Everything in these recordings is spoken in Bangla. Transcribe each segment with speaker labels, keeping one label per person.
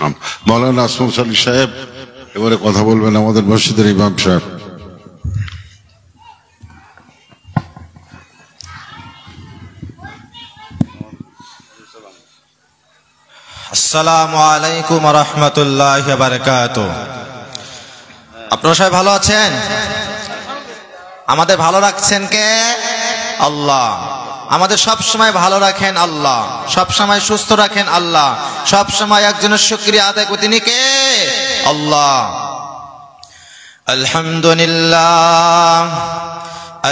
Speaker 1: মাওলানা আসমত আলী সাহেব এবারে কথা বলবেন, আমাদের মসজিদের ইমাম সাহেব।
Speaker 2: আসসালামু আলাইকুম ওয়া রাহমাতুল্লাহি ওয়া বারাকাতুহু। আপনারা সবাই ভালো আছেন? আমাদের ভালো রাখছেন কে? আল্লাহ। আমাদের সব সময় ভালো রাখেন আল্লাহ, সব সময় সুস্থ রাখেন আল্লাহ, সব সময় একজনের শুকরিয়া আদায় করেন তিনি কে? আল্লাহ। আলহামদুলিল্লাহ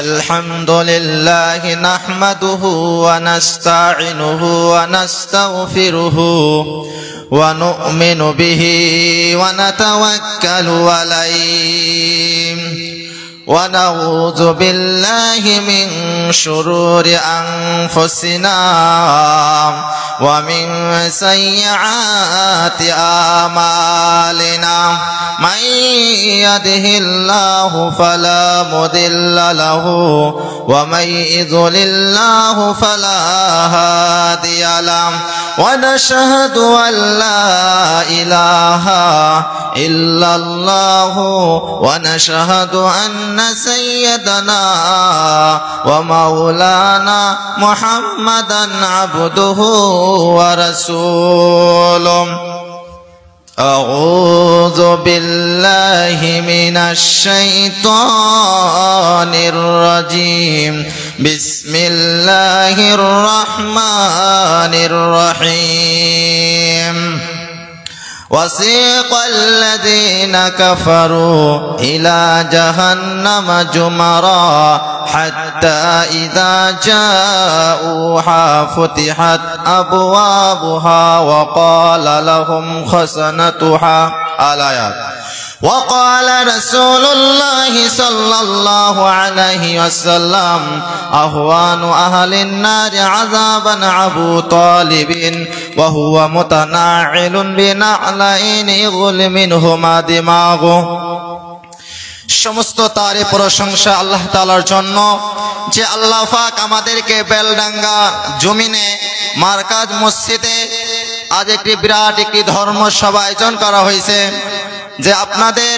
Speaker 2: আলহামদুলিল্লাহি নাহমাদুহু ওয়া নাস্তাঈনুহু ওয়া নাস্তাগফিরুহু ওয়া নু'মিনু বিহি ওয়া নাতাওয়াক্কালু আলাইহি ওয়া নাউযু বিল্লাহি মিন শুরুরি আনফুসিনা ওয়া মিন সাইয়্যাতি আমালিনা মান ইয়াহদিহিল্লাহু ফালা মুদিল্লা লাহু ওয়া মান ইযলিল্লাহু ফালা হাদিয়া লাহু ওয়া নাশহাদু আল লা ইলাহা ইল্লাল্লাহু ওয়া নাশহাদু আন্না সাইয়্যিদানা ওয়া মাওলানা মুহাম্মাদান আবদুহু ওয়া রাসূলুহু। أعوذ بالله من الشيطان الرجيم بسم الله الرحمن الرحيم وسيق الذين كفروا إلى جهنم زمرا حتى إذا جاءوها فتحت أبوابها وقال لهم خزنتها الآيات وقال رسول الله صلى الله عليه وسلم أهوان أهل النار عذابا أبو طالب وهو متناعل بنعلين يغل منهما دماغه। সমস্ত তারে প্রশংসা আল্লাহ তাআলার জন্য যে আল্লাহ পাক আমাদেরকে বেলডাঙ্গা জমিনে মার্কাজ মসজিদে আজ একটি বিরাট একটি ধর্মসভা আয়োজন করা হয়েছে, যে আপনাদের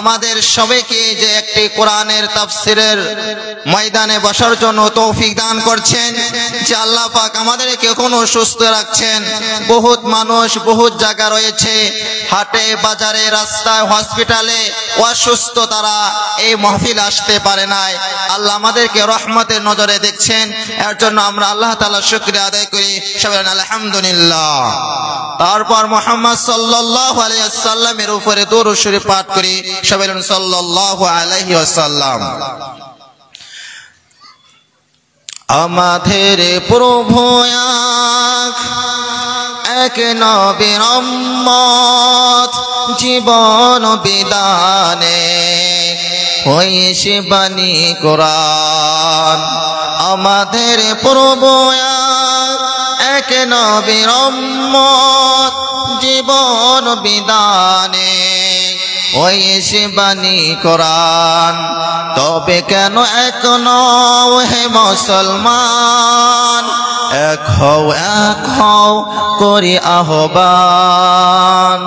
Speaker 2: আমাদের সবাইকে যে একটি কোরআনের তাফসিরের ময়দানে বসার জন্য তৌফিক দান করছেন, যে আল্লাহ পাক আমাদেরকে কোনো সুস্থ রাখছেন। বহুত মানুষ বহুত জায়গা রয়েছে, হাটে বাজারে রাস্তায় হসপিটালে অসুস্থ, তারা এই মাহফিল আসতে পারে নাই। আল্লাহ আমাদেরকে রহমতের নজরে দেখছেন, এর জন্য আমরা আল্লাহ তাআলার শুকরিয়া আদায় করি। সবাই আলহামদুলিল্লাহ। তারপর মুহাম্মদ সাল্লাল্লাহু আলাইহি ওয়াসাল্লামের উপরে দরুদ শরীফ পাঠ করি। সবাই সাল্লাল্লাহু আলাইহি ওয়াসাল্লাম। আমাদের প্রভু এক নবীর উম্মত জীবন বিদানে হয়েছে বাণী কোরআন। আমাদের প্রভু এক নবীর উম্মত জীবন বিদানে হয়েছে বাণী কোরআন। তবে কেন এক নও হে মুসলমান, এক হও করি আহ্বান।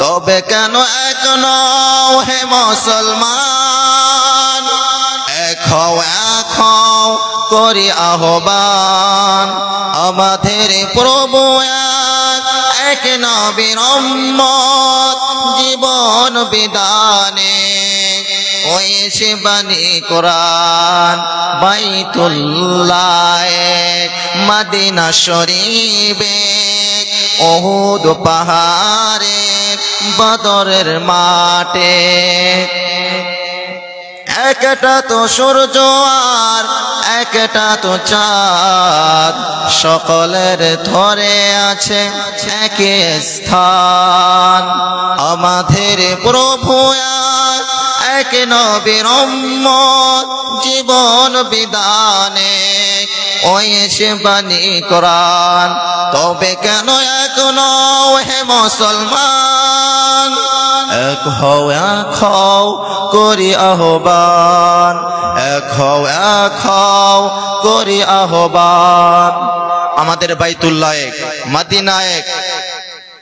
Speaker 2: তবে কেন এক নও হে মুসলমান, এক হও করি আহ্বান। আমাদের প্রভু এক নবীর উম্মত জীবন বিদানে হয়েছে বাণী কোরআন। বাইতুল্লাহ মদিনা শরীফে উহুদ পাহাড়ে বদরের মাঠে একটা তো সূর্য আর একটা তো চাঁদ, সকলের ধরে আছে একই স্থান। আমাদের প্রভু এক নবীর উম্মত জীবন বিদানে হয়েছে বাণী কোরআন। তবে কেন এক নও হে মুসলমান, এক হও করি আহ্বান। এক হও করি আহ্বান। আমাদের বাইতুল্লাহ এক, মদিনা এক,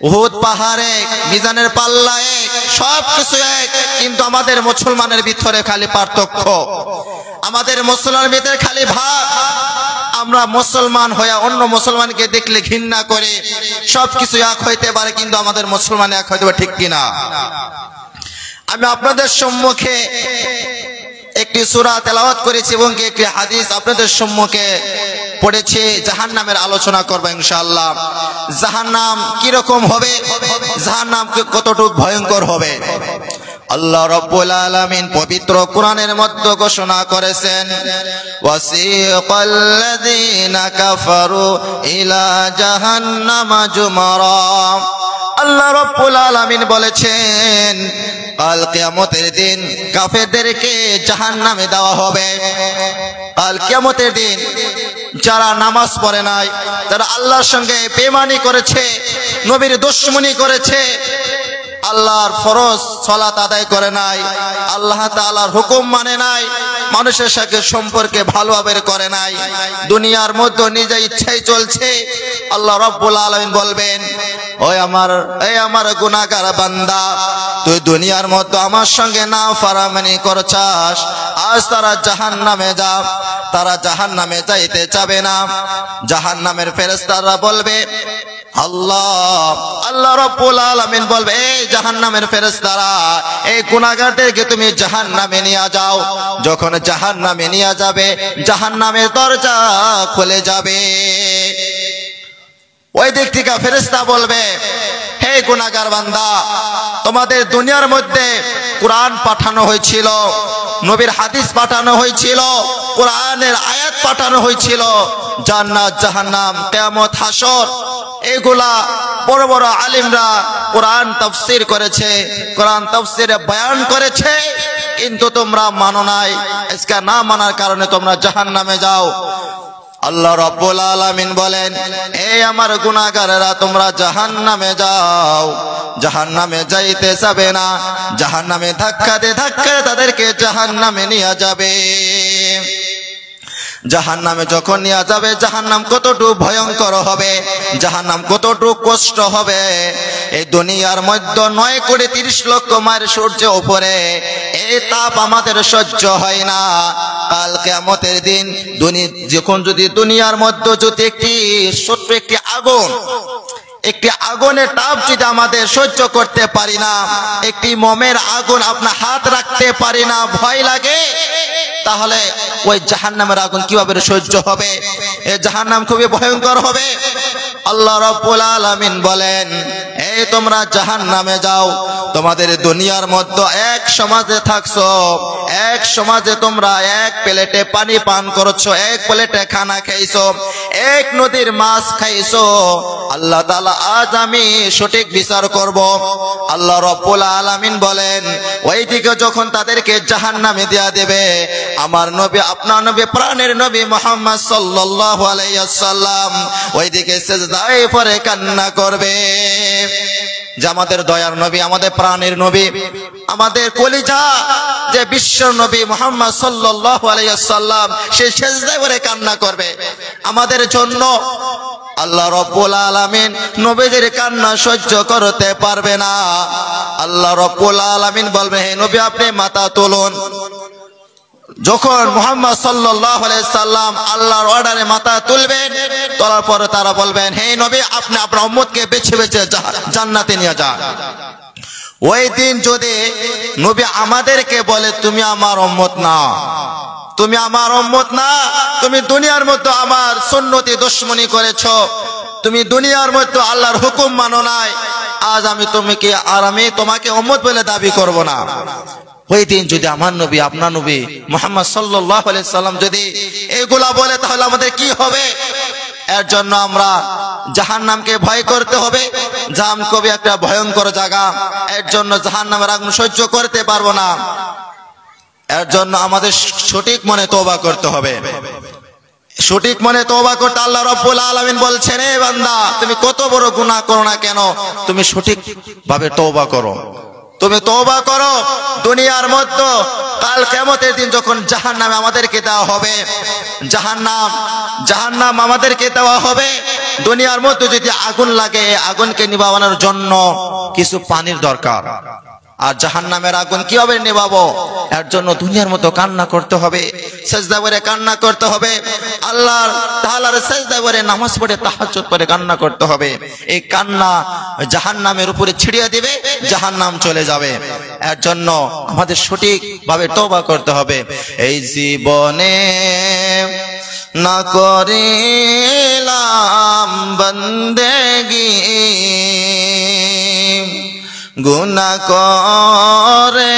Speaker 2: উহুদ পাহাড় এক, মিজানের পাল্লা এক, সবকিছু এক, কিন্তু আমাদের মুসলমানের ভিতরে খালি পার্থক্য, আমাদের মুসলমানের ভিতরে খালি ভাগ। আমরা মুসলমান হয়ে অন্য মুসলমানকে দেখলে ঘৃণা করে, সবকিছু এক হইতে পারে কিন্তু আমাদের মুসলমান এক হইতে পারে, ঠিক কিনা? আমি আপনাদের সম্মুখে একটি সূরা তেলাওয়াত করেছি এবং একটি হাদিস আপনাদের সম্মুখে পড়েছি। জাহান্নামের আলোচনা করব ইনশাআল্লাহ। জাহান্নাম কি রকম হবে, জাহান্নাম কতটুকু ভয়ঙ্কর হবে, আল্লাহ রাব্বুল আলামিন পবিত্র কোরআনের মধ্যে ঘোষণা করেছেন, ওয়াসিকাল্লাযীনা কাফারু ইলা জাহান্নামা জুমারা। আল্লাহ রাব্বুল আলামিন বলেছেন, কাল কিয়ামতের দিন কাফেরদেরকে জাহান্নামে দেওয়া হবে। কাল কিয়ামতের দিন যারা নামাজ পড়ে নাই, যারা আল্লাহর সঙ্গে বেঈমানি করেছে, নবীর দুশমনি করেছে, আল্লাহর ফরজ সালাত আদায় করে নাই, আল্লাহ তাআলার হুকুম মানে নাই, মানুষের সাথে সম্পর্কে ভালোভাবে করে নাই, দুনিয়ার মধ্যে নিজে ইচ্ছাই চলছে, আল্লাহ রাব্বুল আলামিন বলবেন, ওই আমার গুনাহগার বান্দা, তুই দুনিয়ার মধ্যে আমার সঙ্গে না ফারামানি করছাস, আজ তারা জাহান্নামে যা। তারা জাহান্নামে যাইতে চাবে না। জাহান্নামের ফেরেশতারা বলবে, আল্লাহ রাব্বুল আলামিন বলবে, এই জাহান্নামের ফেরেশতারা, এই গুনাহগারদেরকে তুমি জাহান্নামে নিয়ে যাও। যখন জাহান্নামে নিয়ে যাবে, জাহান্নামের দরজা খুলে যাবে। ওই দিক থেকে ফেরেশতা বলবে, হে গুনাহগার বান্দা, তোমাদের দুনিয়ার মধ্যে কোরআন পাঠানো হয়েছিল, নবীর হাদিস পাঠানো হয়েছিল, কোরআনের আয়াত পাঠানো হয়েছিল, জান্নাত জাহান্নাম কিয়ামত হাসর এগুলা বড় বড় আলিমরা কোরআন তাফসীর করেছে, কোরআন তাফসীরে বয়ান করেছে, কিন্তু তোমরা মানো নাই। আজকে না মানার কারণে তোমরা জাহান্নামে যাও। আল্লাহ রাব্বুল আলামিন বলেন, এই আমার গুনাহগারেরা, তোমরা জাহান্নামে যাও। জাহান্নামে যাইতে যাবে না, জাহান্নামে ধাক্কা দিয়ে তাদেরকে জাহান্নামে নিয়ে যাবে। জাহান্নামে যখন নিয়ে যাবে, জাহান্নাম কতটুকু ভয়ঙ্কর হবে, জাহান্নাম কতটুকু কষ্ট হবে। এই দুনিয়ার মধ্যে 9,30,00,000 মাইল সূর্য উপরে, এই তাপ আমাদের সহ্য হয় না। কাল কিয়ামতের দিন যখন যদি দুনিয়ার মধ্যে যদি একটি ছোট্ট একটি আগুনের তাপ যদি আমাদের সহ্য করতে পারি না, একটি মোমের আগুন আপনার হাত রাখতে পারি না, ভয় লাগে, তাহলে ওই জাহান্নামের আগুন কিভাবে সহ্য হবে? এই জাহান্নাম খুবই ভয়ঙ্কর হবে। আল্লাহ রাব্বুল আলামিন বলেন, এই তোমরা জাহান্নামে যাও। তোমাদের দুনিয়ার মধ্যে এক সমাজে থাকছো, এক সমাজে তোমরা এক প্লেটে পানি পান করছো, এক প্লেটে খানা খাইছো, এক নদীর মাছ খাইছো। আল্লাহ তাআলা, আজ আমি সঠিক বিচার করব। আল্লাহ রাব্বুল আলামিন বলেন, ওই দিকে যখন তাদেরকে জাহান্নামে দেয়া দেবে, আমার নবী, আপনার নবী, প্রাণের নবী মুহাম্মদ সাল্লাল্লাহু আলাইহি ওয়াসাল্লাম ওই দিকে সিজদায় পড়ে কান্না করবে যে আমাদের দয়ার নবী, আমাদের প্রাণের নবী, আমাদের কলিজা যে বিশ্ব নবী মুহাম্মদ সাল্লাল্লাহু আলাইহি ওয়াসাল্লাম, সে সিজদায় পড়ে কান্না করবে আমাদের জন্য। আল্লাহ রাব্বুল আলামিন নবীদের কান্না সহ্য করতে পারবে না। আল্লাহ রাব্বুল আলামিন বলবে, হে নবী, আপনি মাথা তুলুন। যখন মুহাম্মদ সাল্লাল্লাহু আলাইহি সাল্লাম আল্লাহর অর্ডারে মাথা তুলবেন, তোলার পরে তারা বলবেন, হে নবী, আপনি আপনার উম্মতকে বেছে বেছে জান্নাতে নিয়ে যান। ওই দিন যদি নবী আমাদেরকে বলে, তুমি আমার উম্মত না, তুমি আমার উম্মত না, তুমি দুনিয়ার মধ্যে আমার সুন্নতি দুশমনি করেছো, তুমি দুনিয়ার মধ্যে আল্লাহর হুকুম মানো নাই, আজ আমি তোমাকে উম্মত বলে দাবি করব না। ওই দিন যদি আমার নবী, আপনার নবী মুহাম্মদ সাল্লাল্লাহু আলাইহি সাল্লাম যদি এগুলা বলে, তাহলে আমাদের কি হবে? এর জন্য আমরা জাহান্নামকে ভয় করতে হবে। জাহান্নাম কবি একটা ভয়ঙ্কর জায়গা, এর জন্য জাহান্নামের আগুন সহ্য করতে পারবো না। এর জন্য আমাদের সঠিক মনে তওবা করতে হবে। সঠিক মনে তওবা করতে আল্লাহ রাব্বুল আলামিন বলছেন, হে বান্দা, তুমি কত বড় গুনাহ করো না কেন, তুমি সঠিক ভাবে তওবা করো। তুমি তওবা করো। দুনিয়ার মধ্যে কাল কিয়ামতের দিন যখন জাহান্নামে আমাদেরকে দেওয়া হবে, জাহান্নাম আমাদেরকে দেওয়া হবে। দুনিয়ার মধ্যে যদি আগুন লাগে, আগুনকে নিভানোর জন্য কিছু পানির দরকার। আর জাহান্নামের আগুন কিভাবে নেভাবো? এর জন্য দুনিয়ার মতো কান্না করতে হবে, সেজদা করে কান্না করতে হবে, আল্লাহ তাআলার সেজদা করে নামাজ পড়ে তাহাজ্জুদ পড়ে কান্না করতে হবে। এই কান্না জাহান্নামের উপরে ছিড়িয়ে দিবে, জাহান্নাম চলে যাবে। এর জন্য আমাদের সঠিকভাবে তওবা করতে হবে। এই জীবনে না করিলাম বন্দেগি, গুনাহ করে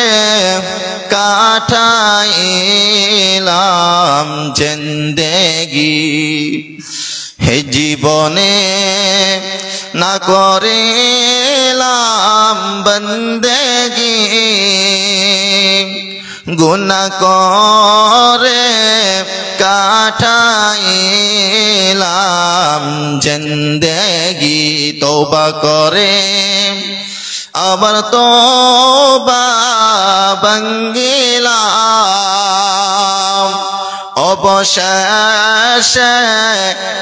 Speaker 2: কাটাইলাম জিন্দেগি। হে জীবনে না করিলাম বন্দেগি, গুনাহ করে কাটাইলাম জিন্দেগি। তওবা করে আবার তওবা ভাঙ্গিলাম, অবশেষে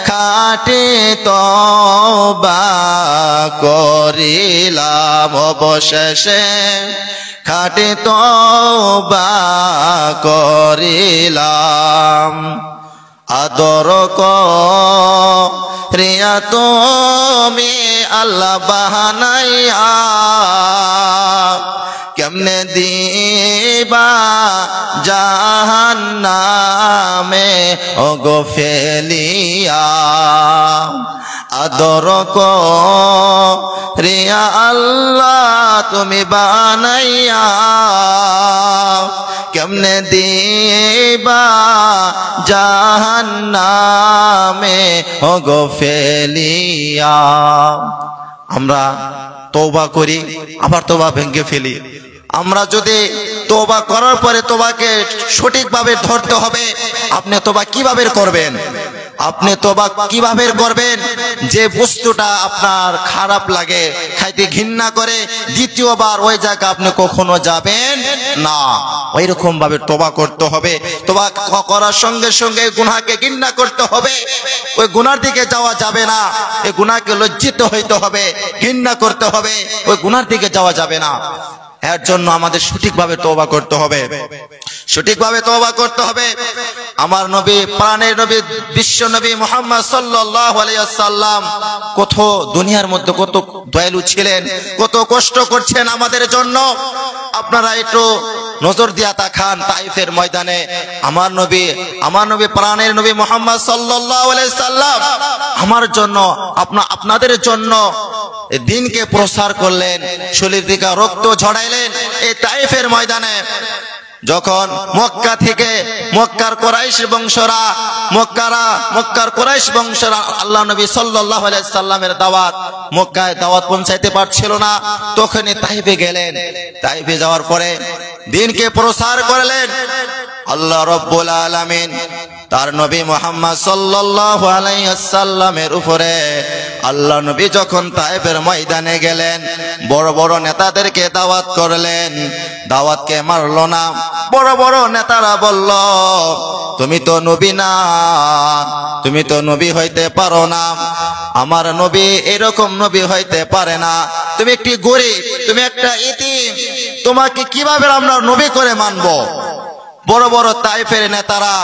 Speaker 2: খাঁটি তওবা করিলাম, অবশেষে খাঁটি তওবা করিলাম। আদর করিয়া তুমি আল্লাহ বাহানাইয়া, কেমনে দিবা জাহান্নামে ওগো ফেলিয়া। আদর করিয়া আল্লাহ তুমি বানাইয়া, কেমনে দিবা জাহান্নামে ওগো ফেলিয়া। আমরা তওবা করি আবার তওবা ভেঙে ফেলি। আমরা যদি তওবা করার পরে তওবাকে সঠিকভাবে ধরতে হবে। আপনি তওবা কিভাবে করবেন? আপনি তওবা কিভাবে করবেন? যে বস্তুটা আপনার খারাপ লাগে, খাইতে ঘৃণা করে, দ্বিতীয়বার ওই জায়গা আপনি কখনো যাবেন না। ওই রকম ভাবে তওবা করতে হবে। তওবা করার সঙ্গে সঙ্গে গুনাহকে ঘৃণা করতে হবে। ওই গুনার দিকে যাওয়া যাবে না। এই গুনাহকে লজ্জিত হইতে হবে, ঘৃণা করতে হবে। ওই গুনার দিকে যাওয়া যাবে না। এর জন্য আমাদের সঠিকভাবে তওবা করতে হবে, সঠিকভাবে তওবা করতে হবে। আমার নবী, প্রাণের নবী, বিশ্ব নবী মুহাম্মদ সাল্লাল্লাহু আলাইহি ওয়াসাল্লাম কত দুনিয়ার মধ্যে কত দয়ালু ছিলেন, কত কষ্ট করছেন আমাদের জন্য। আপনারা একটু নজর দিয়া তাকান তাইফের ময়দানে। আমার নবী প্রাণের নবী মুহাম্মদ সাল্লাল্লাহু আলাইহি সাল্লাম আমার জন্য, আপনাদের জন্য দিনকে প্রসার করলেন, শরীর থেকে রক্ত ঝরাইলেন এই তাইফের ময়দানে। যখন মক্কা থেকে মক্কার কুরাইশ বংশরা আল্লাহ নবী সাল্লাল্লাহু আলাইহি সাল্লামের দাওয়াত মক্কায় দাওয়াত পৌঁছাইতে পারছিল না, তখনই তাইফে গেলেন। তাইফে যাওয়ার পরে দিনকে প্রসার করলেন। আল্লাহ রাব্বুল আলামিন তার নবী মুহাম্মদ সাল্লাল্লাহু আলাইহি ওয়াসাল্লামের উপরে, আল্লাহ নবী যখন তাইফের ময়দানে গেলেন, বড় বড় নেতাদেরকে দাওয়াত করলেন। দাওয়াতকে মারলো না। বড় বড় নেতারা বলল, তুমি তো নবী না, তুমি তো নবী হইতে পারো না, আমার নবী এরকম নবী হইতে পারে না, তুমি একটি গরিব, তুমি একটা ইতিম, তোমাকে কিভাবে আমরা নবী করে মানবো? বড় বড় তাইফের নেতারা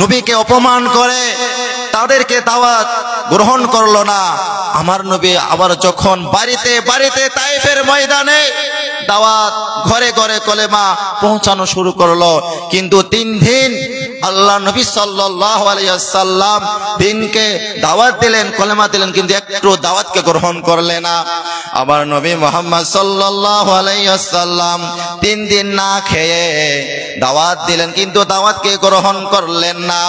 Speaker 2: নবীকে অপমান করে তাদেরকে দাওয়াত গ্রহণ করলো না। আমার নবী আবার যখন বাড়িতে বাড়িতে তাইফের ময়দানে দাওয়াত, ঘরে ঘরে কলেমা পৌঁছানো শুরু করলো। কিন্তু 3 দিন আল্লাহ নবী সাল্লাল্লাহু আলাইহি ওয়াসাল্লাম দিনকে দাওয়াত দিলেন, কলেমা দিলেন, কিন্তু একটু দাওয়াতকে গ্রহণ করলেন না। আমার নবী মুহাম্মদ সাল্লাল্লাহু আলাইহি ওয়াসাল্লাম 3 দিন না খেয়ে দাওয়াত দিলেন, কিন্তু দাওয়াতকে গ্রহণ করলেন না।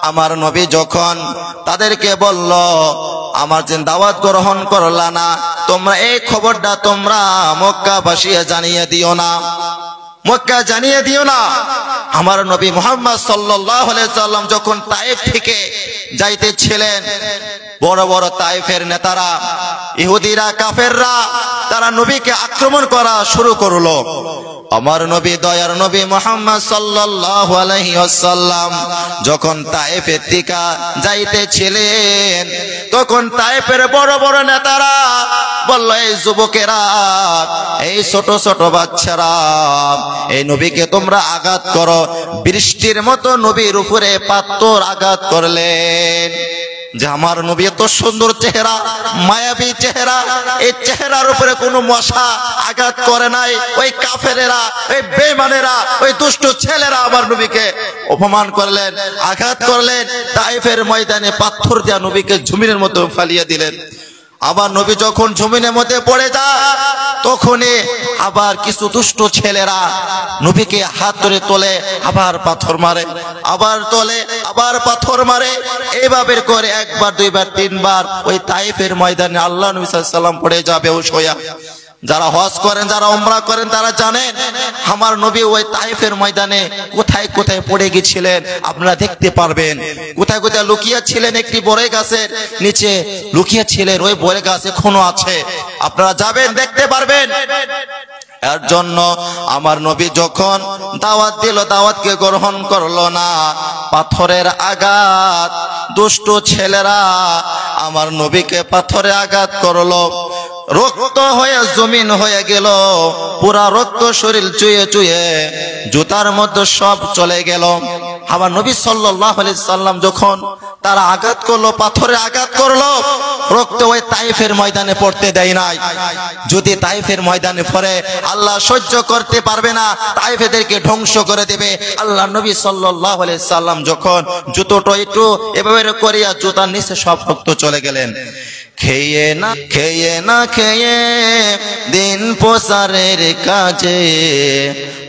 Speaker 2: আমার নবী যখন তাদেরকে বলল, আমার যে দাওয়াত গ্রহণ করলা না, তোমরা এই খবরটা তোমরা মক্কাবাসী জানিয়ে দিও না, মক্কা জানিয়ে দিও না। আমার নবী মুহাম্মদ সাল্লাল্লাহু আলাইহি ওয়াসাল্লাম যখন তাইফ থেকে যাইতেছিলেন, বড় বড় তাইফের নেতারা, ইহুদিরা, কাফেররা, তারা তারা নবীকে আক্রমণ করা শুরু করলো। আমার নবী দয়ার নবী মুহাম্মদ সাল্লাল্লাহু আলাইহি ওয়াসাল্লাম যখন তায়েফের দিকে যাইতেছিলেন, তখন তায়েফের বড় বড় নেতারা বলল, এই যুবকেরা, এই ছোট ছোট বাচ্চারা, এই নবীকে তোমরা আঘাত করো। বৃষ্টির মতো নবীর উপরে পাথর আঘাত করলেন। যে আমার নবী এত সুন্দর চেহারা, মায়াবী চেহারা, এই চেহারার উপরে কোনো মশা আঘাত করে নাই। ওই কাফেরেরা, ওই বেঈমানেরা, ওই দুষ্ট ছেলেরা আমার নবীকে অপমান করলেন, আঘাত করলেন। তায়েফের ময়দানে পাথর দিয়া নবীকে জমিনের মতো ফালিয়ে দিলেন। আবার নবী যখন জমিনের মধ্যে পড়ে যায়, তখনই আবার কিছু দুষ্ট ছেলেরা নবীকে হাত ধরে তোলে, আবার পাথর মারে, আবার তোলে, আবার পাথর মারে। এইভাবে করে একবার, দুইবার, তিনবার ওই তায়েফের ময়দানে আল্লাহ নবী সাল্লাল্লাহু আলাইহি ওয়াসাল্লাম পড়ে যাবে বেহুশ। যারা হজ করেন, যারা উমরা করেন, তারা জানেন আমার নবী ওই তায়েফের ময়দানে কোথায় কোথায় পড়ে গিয়েছিলেন আপনারা দেখতে পারবেন। কোথায় কোথায় লুকিয়ে ছিলেন, একটি বড়ই গাছের নিচে লুকিয়ে ছিলেন। ওই বড়ই গাছ এখনো আছে, আপনারা যাবেন দেখতে পারবেন। এর জন্য আমার নবী যখন দাওয়াত দিল, দাওয়াতকে গ্রহণ করলো না। পাথরের আঘাত, দুষ্ট ছেলেরা আমার নবীকে পাথরে আঘাত করলো, রক্ত হয়ে জমিন হয়ে গেল, পুরা রক্ত শরীর চুয়ে চুয়ে জুতার মধ্যে সব চলে গেল। আমার নবী সাল্লাল্লাহু আলাইহি সাল্লাম যখন তারা আঘাত করলো, পাথরে আঘাত করলো, রক্ত ওই তায়েফের ময়দানে পড়তে দেয় নাই। যদি তায়েফের ময়দানে পড়ে আল্লাহ সহ্য করতে পারবে না, তায়েফেদেরকে ধ্বংস করে দেবে। আল্লাহ নবী সাল্লাল্লাহু আলাইহি সাল্লাম যখন জুতোটা একটু এভাবে করিয়া জুতার নিচে সব রক্ত চলে গেলেন। খেয়ে না খেয়ে দিন প্রসারের কাজে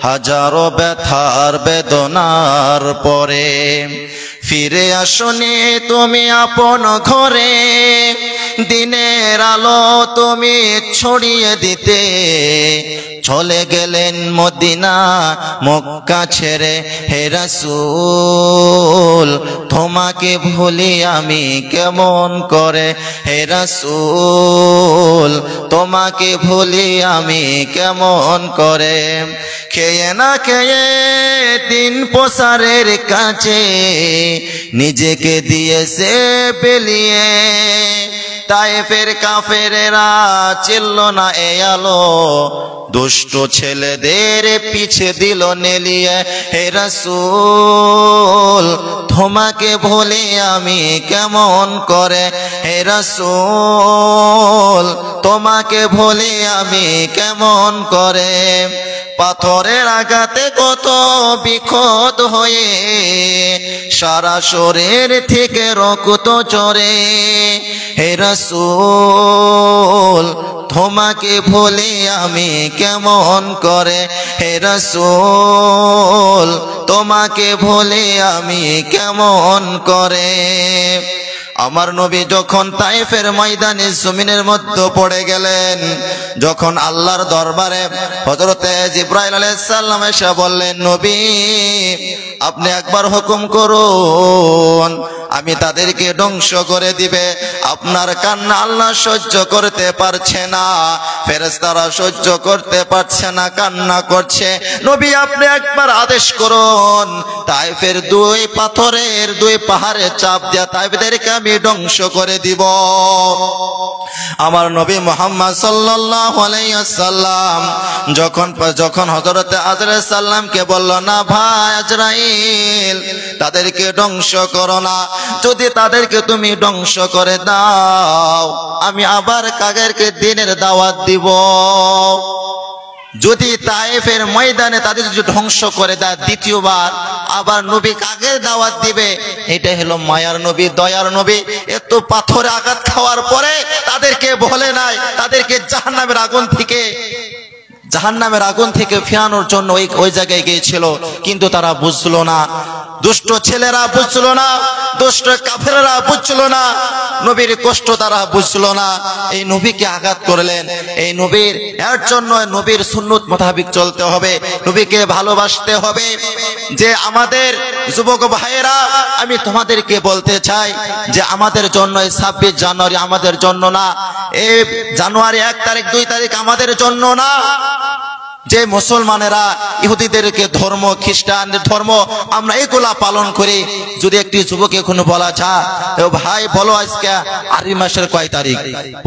Speaker 2: হাজারো ব্যথার বেদনার পরে ফিরে আসনি তুমি আপন ঘরে, দিনের আলো তুমি ছড়িয়ে দিতে চলে গেলেন মদিনা মক্কা ছেড়ে। হে রাসূল তোমাকে ভুলি আমি কেমন করে, হে রাসূল তোমাকে ভুলি আমি কেমন করে। খেয়ে না খেয়ে দিন প্রসারের কাছে নিজেকে দিয়েছে বেলিয়ে, তায়েফের কাফেরেরা চিনল না এ আলো, দুষ্ট ছেলেদের পিছে দিল নেলিয়ে। হে রাসূল তোমাকে ভুলি আমি কেমন করে, হে রাসূল তোমাকে ভুলি আমি কেমন করে। পাথরের আঘাতে কত বিক্ষত হয়ে সারা শরীর থেকে রক্ত ঝরে। হে রাসূল তোমাকে ভুলি আমি কেমন করে, হে রাসূল তোমাকে ভুলি আমি কেমন করে। আমার নবী যখন তায়েফের ময়দানে জমিনের মধ্যে পড়ে গেলেন, যখন আল্লাহর দরবারে হযরতে জিবরাইল আলাইহিস সালাম এসে বললেন, নবী আপনি একবার হুকুম করুন, আমি তাদেরকে ধ্বংস করে দিবে। আপনার কান্না আল্লাহ সহ্য করতে পারছে না, ফেরেশতারা সহ্য করতে পারছে না, কান্না করছে। নবী আপনি একবার আদেশ করুন, তায়েফের দুই পাথরের দুই পাহাড়ে চাপ দিয়া তায়েফদেরকে আমি ধ্বংস করে দিব। আমার নবী মুহাম্মদ সাল্লাল্লাহু আলাইহি ওয়াসাল্লাম যখন হযরত আজরাইল সাল্লামকে বলল, না ভাই আজরাইল তাদেরকে ধ্বংস করো না, যদি তাদেরকে তুমি ধ্বংস করে দাও আমি আবার কাদেরকে দিনের দাওয়াত দিব। যদি তায়েফের ময়দানে তাদের যদি ধ্বংস করে দেয় দ্বিতীয়বার, আবার নবী কাকে দাওয়াত দিবে? এটা হলো মায়ার নবী, দয়ার নবী। এত পাথরে আঘাত খাওয়ার পরে তাদেরকে বলে নাই, তাদেরকে জাহান্নামের আগুন থেকে ফিরানোর জন্য ওই জায়গায় গিয়েছিল, কিন্তু তারা বুঝলো না, দুষ্ট ছেলেরা বুঝলো না, দুষ্ট কাফেররা বুঝলো না, নবীর কষ্ট তারা বুঝলো না। এই নবীকে আঘাত করলেন। এই নবীর এর জন্য নবীর সুন্নত মোতাবেক চলতে হবে, নবীকে ভালোবাসতে হবে। যে আমাদের যুবক ভাইয়েরা, আমি তোমাদেরকে বলতে চাই যে আমাদের জন্য এই 26 জানুয়ারি আমাদের জন্য না, এই জানুয়ারি 1 তারিখ 2 তারিখ আমাদের জন্য না। যে মুসলমানেরা ইহুদিদেরকে ধর্ম, খ্রিস্টানদের ধর্ম আমরা এগুলা পালন করি, যদি একটি যুবক এখন বলা যায় ও ভাই বলো আজকে আরবি মাসের কয় তারিখ,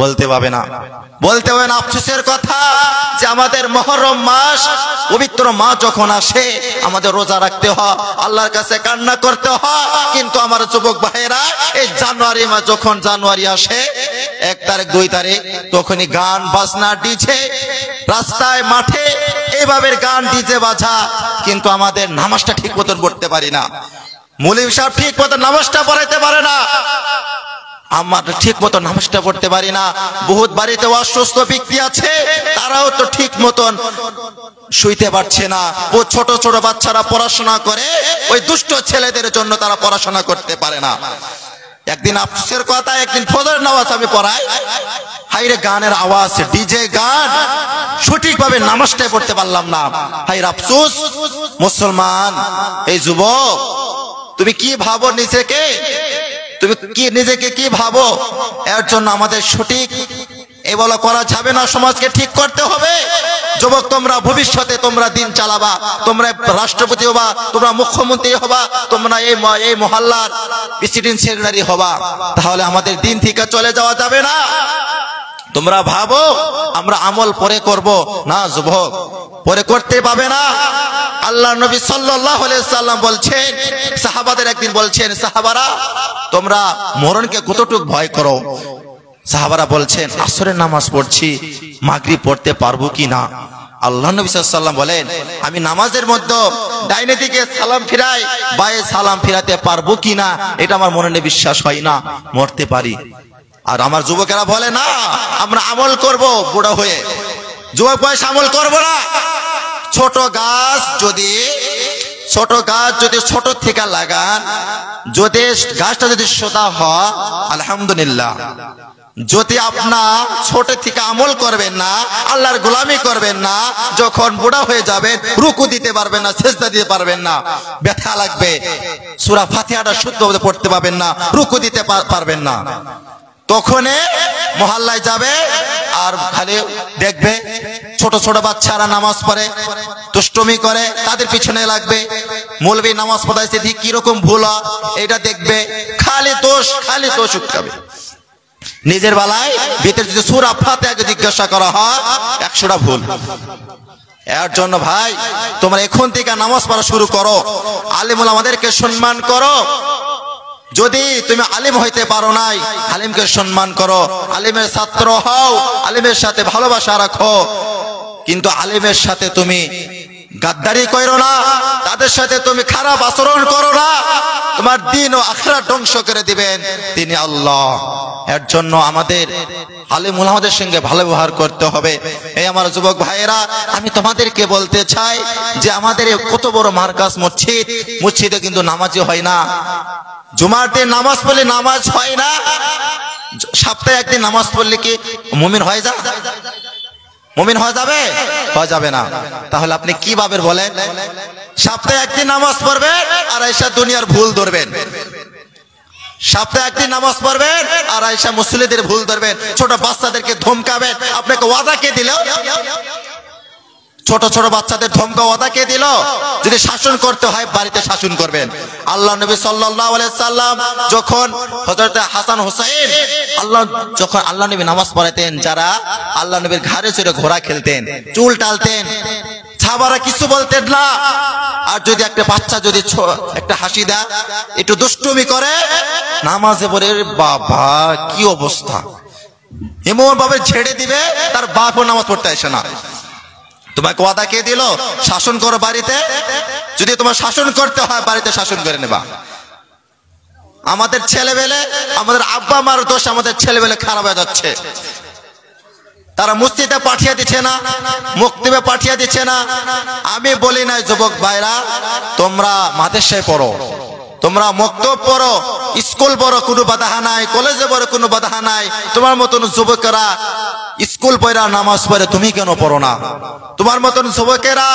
Speaker 2: বলতে পারবে না। বলতে হবে না, আফসোসের কথা যে আমাদের মুহররম মাস, পবিত্র মাস যখন আসে আমাদের রোজা রাখতে হয়, আল্লাহর কাছে কান্না করতে হয়, কিন্তু আমার যুবক ভাইয়েরা এই জানুয়ারি মাস যখন জানুয়ারি আসে 1 তারিখ 2 তারিখ তখনই গান বাজনা ডিজে রাস্তায় মাঠে এইভাবে গান ডিজে বাজা, কিন্তু আমাদের নামাজটা ঠিক মতন পড়তে পারি না। মৌলভী সাহেব ঠিক মতন নামাজটা পড়াইতে পারে না, আমরা ঠিক মতো নামাজটা পড়তে পারি না। বহুত বাড়িতে অসুস্থ ব্যক্তি আছে, তারাও তো ঠিক মতন শুইতে পারছে না। ও ছোট ছোট বাচ্চারা পড়াশোনা করে, ওই দুষ্ট ছেলেদের জন্য তারা পড়াশোনা করতে পারে না। একদিন আফসোসের কথা, একদিন ফজরের নামাজ আমি পড়াই, হাইরে গানের আওয়াজ, ডিজে গান, সঠিকভাবে নামাজটাই পড়তে পারলাম না। হাইরে আফসোস। মুসলমান এই যুবক, তুমি কি ভাবো নিজেকে, তুমি কি নিজেকে কি ভাবো? এর জন্য আমাদের সঠিক এই বলা করা যাবে না, সমাজকে ঠিক করতে হবে। যুবক তোমরা ভবিষ্যতে তোমরা দিন চালাবা, তোমরা রাষ্ট্রপতি হবা, তোমরা মুখ্যমন্ত্রী হবা, তোমরা এই মহল্লার প্রেসিডেন্ট সেক্রেটারি হবা, তাহলে আমাদের দিন থেকে চলে যাওয়া যাবে না। তোমরা ভাবো আমরা আমল পরে করব না, যুবক পরে করতে পাবে না। আল্লাহ নবী সাল্লাল্লাহু আলাইহি সাল্লাম বলছেন, সাহাবাদের একদিন বলছেন, সাহাবারা তোমরা মরণকে কতটুকু ভয় করো? সাহাবারা বলছেন, আসরের নামাজ পড়ছি, মাগরিব পড়তে পারবো কি না? আল্লাহ নবী সাল্লাল্লাহু আলাইহি সাল্লাম বলেন, আমি নামাজের মধ্যে ডাইনে দিকে সালাম ফিরাই, বায়ে সালাম ফিরাতে পারবো কি না এটা আমার মনে বিশ্বাস হয় না, মরতে পারি। আর আমার যুবকেরা বলে না আমরা আমল করব বুড়া হয়ে, যুবক বয়স আমল করব না। ছোট গাছ যদি ছোট থেকে লাগান, যদি গাছটা যদি সোদা হয় আলহামদুলিল্লাহ। যদি আপনার ছোট থেকে আমল করবেন না, আল্লাহর গোলামি করবেন না, যখন বুড়া হয়ে যাবেন রুকু দিতে পারবেন না, সিজদা দিতে পারবেন না, ব্যথা লাগবে, সূরা ফাতিহাটা শুদ্ধভাবে পড়তে পারবেন না, রুকু দিতে পারবেন না, তখন মহল্লায় যাবে আর খালি দেখবে ছোট ছোট বাচ্চারা নামাজ পড়ে, দুষ্টুমি করে, তাদের পিছনে লাগবে। মৌলবী নামাজ পড়াইছে ঠিক কিরকম ভুল এটা দেখবে, খালি দোষ উঠবে। নিজের বেলায় ভিতরে যদি সূরা ফাতিহাকে জিজ্ঞাসা করা হয় 100টা ভুল। এর জন্য ভাই তোমরা এখন থেকে নামাজ পড়া শুরু করো, আলেম ওলামাদেরকে সম্মান করো। যদি তুমি আলেম হইতে পারো নাই, আলেমকে সম্মান করো, আলেমের ছাত্র হও, আলেমের সাথে ভালোবাসা রাখো, কিন্তু আলেমের সাথে তুমি গাদ্দারি করো না, তাদের সাথে তুমি খারাপ আচরণ করো না, তোমার দিন ও আখিরাত ধ্বংস করে দিবেন তিনি আল্লাহ। এর জন্য আমাদের আলেম ওলামাদের সঙ্গে ভালো ব্যবহার করতে হবে। এই আমার যুবক ভাইয়েরা, আমি তোমাদেরকে বলতে চাই যে আমাদের কত বড় মার্কাজ মসজিদ, মসজিদে কিন্তু নামাজই হয় না। জুমার দিন নামাজ পড়লে নামাজ হয় না, সপ্তাহে একদিন নামাজ পড়লে কি মুমিন হয়ে যায়? মুমিন হয়ে যাবে? হয়ে যাবে না। তাহলে আপনি কি ভাবেন বলেন? সপ্তাহে একদিন নামাজ পড়বেন আর আয়েশা দুনিয়ার ভুল ধরবেন, সপ্তাহে একদিন নামাজ পড়বেন আর আয়েশা মুসল্লিদের ভুল ধরবেন, ছোট বাচ্চাদেরকে ধমকাবেন। আপনাকে ওয়াদা কে দিল? ছোট ছোট বাচ্চাদের ধমকা ওয়াদা কে দিল? যদি শাসন করতে হয় বাড়িতে শাসন করবেন। আল্লাহ নবী সাল্লাল্লাহু আলাইহি সাল্লাম যখন হযরত হাসান হুসাইন যখন আল্লাহ নবী নামাজ পড়াতেন, যারা আল্লাহ নবীর ঘাড়ে চড়ে ঘোড়া খেলতেন, চুল টালতেন, সাহাবারা কিছু বলতেন না। আর যদি একটা বাচ্চা যদি একটা হাসি দেয়, একটু দুষ্টুমি করে, নামাজে পড়ে বাবা কি অবস্থা, এমন ভাবে ছেড়ে দিবে তার বাপও নামাজ পড়তে আসে না। তোমাকে ওয়াদা কে দিল? শাসন করো বাড়িতে। যদি তোমার শাসন করতে হয় বাড়িতে শাসন করে নেবা। আমাদের ছেলেবেলে, আমাদের আব্বা মার দোষ, আমাদের ছেলেবেলে খারাপ হয়ে যাচ্ছে। তারা মসজিদে পাঠিয়ে দিচ্ছে না, মক্তবে পাঠিয়ে দিচ্ছে না। আমি বলি নাই যুবক ভাইরা তোমরা মাদ্রাসায় পড়ো, তোমরা মক্তব পড়ো, স্কুল পড়ো, কোনো বাধা নাই, কলেজে পড়ো কোনো বাধা নাই। তোমার মতন যুবকেরা স্কুল পড়া নামাজ পড়ে, তুমি কেন পড়ো না? তোমার মতন যুবকেরা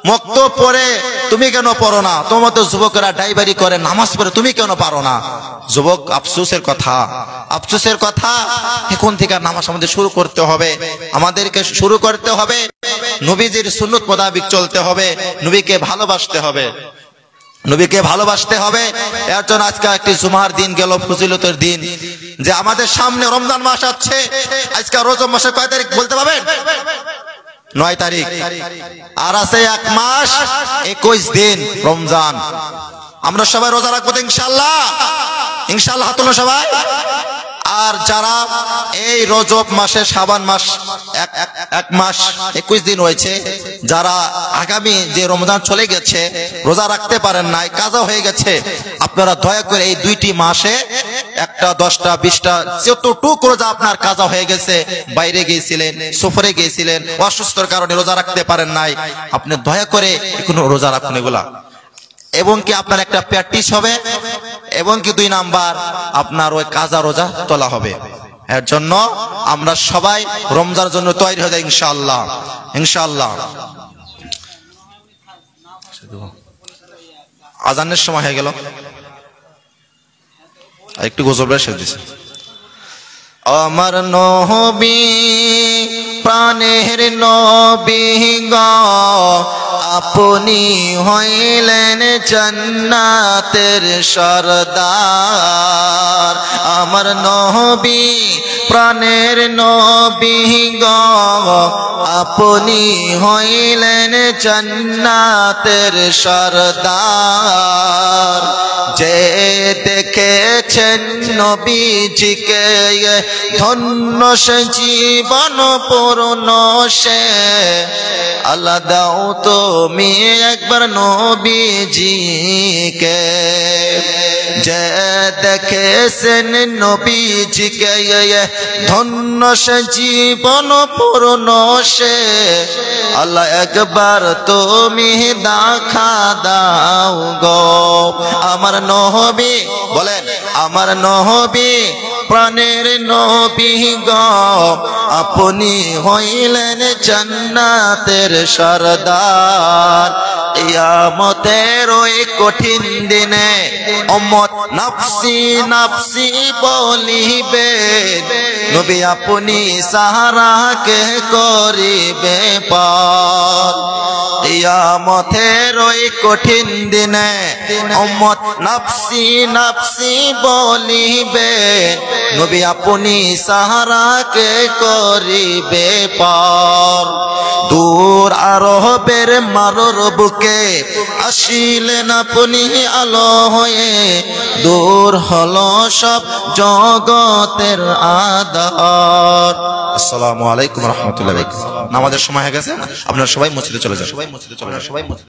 Speaker 2: মুক্ত পড়ে তুমি কেন পড়ো না? তোমার তো যুবকেরা ড্রাইভারি করে, নামাজ পড়ে, তুমি কেন পারো না? যুবক, আফসোসের কথা, আফসোসের কথা। এখন থেকে নামাজ আমাদের শুরু করতে হবে, আমাদেরকে শুরু করতে হবে, নবীজির সুন্নত মোতাবেক চলতে হবে, নবীকে ভালোবাসতে হবে, নবীকে ভালোবাসতে হবে। এর জন্য আজকে একটি জুমার দিন গেল, ফজিলতের দিন, যে আমাদের সামনে রমজান মাস আছে। আজকে রজব মাসের কয় তারিখ বলতে পারবেন? 9 তারিখ। আর আছে 1 মাস 21 দিন রমজান। আমরা সবাই রোজা রাখবো তো ইনশাআল্লাহ? ইনশাআল্লাহ হাত তোলো সবাই। আর যারা এই রজব মাসে, শাবান মাস 1 মাস 21 দিন হয়েছে, যারা আগামী যে রমজান চলে গেছে রোজা রাখতে পারেন নাই, কাজা হয়ে গেছে, আপনারা দয়া করে এই 2টি মাসে 1টা 10টা 20টা যতটুকু রোজা আপনার কাজা হয়ে গেছে, বাইরে গিয়েছিলেন, সফরে গিয়েছিলেন, অসুস্থতার কারণে রোজা রাখতে পারেন নাই, আপনি দয়া করে কোনো রোজা রাখুন এগুলা। এবং কি আপনার একটা প্র্যাকটিস হবে, এবং কি 2 নাম্বার আপনার ওই কাজা রোজা তোলা হবে। এর জন্য আমরা সবাই রমজানের জন্য তৈরি হয়ে যাই ইনশাআল্লাহ, ইনশাআল্লাহ। আজানের সময় হয়ে গেল, একটু গোসল শেষ দিছে। আমার নবী প্রাণের নবী গো, আপনি হইলেন জান্নাতের সরদার। আমার নবী প্রাণের নবী গো, আপনি হইলেন জান্নাতের সরদার। যে দেখেছেন নবীজিকে ধন্য সে জীবন পূর্ণ সে, আল্লাহ দাও তুমি একবার নবীজিকে। যে দেখেছেন নবীজিকে ধন্য সে জীবন পূর্ণ সে, আল্লাহ একবার তুমি দেখা দাও গো। আমার নবী বলেন, আমার নবী প্রাণের নবী গো, আপনি হইলেন জান্নাতের সরদার। কিয়ামতের ওই কঠিন দিনে উম্মত নাফসি নাফসি বলিবে, নবী আপনি সাহারাকে করিবে পার। কিয়ামতের ওই কঠিন দিনে উম্মত নাফসি নাফসি বলিবে, নবী আপনি সাহারাকে করিবে পার। দূর আরবের মারুর বুকে আসিলেন আপনি আলো হয়ে, দূর হলো সব জগতের আধার। আসসালামু আলাইকুম রহমতুল্লাহ। আমাদের সময় হয়ে গেছে, আপনারা সবাই মসজিদে চলে যান।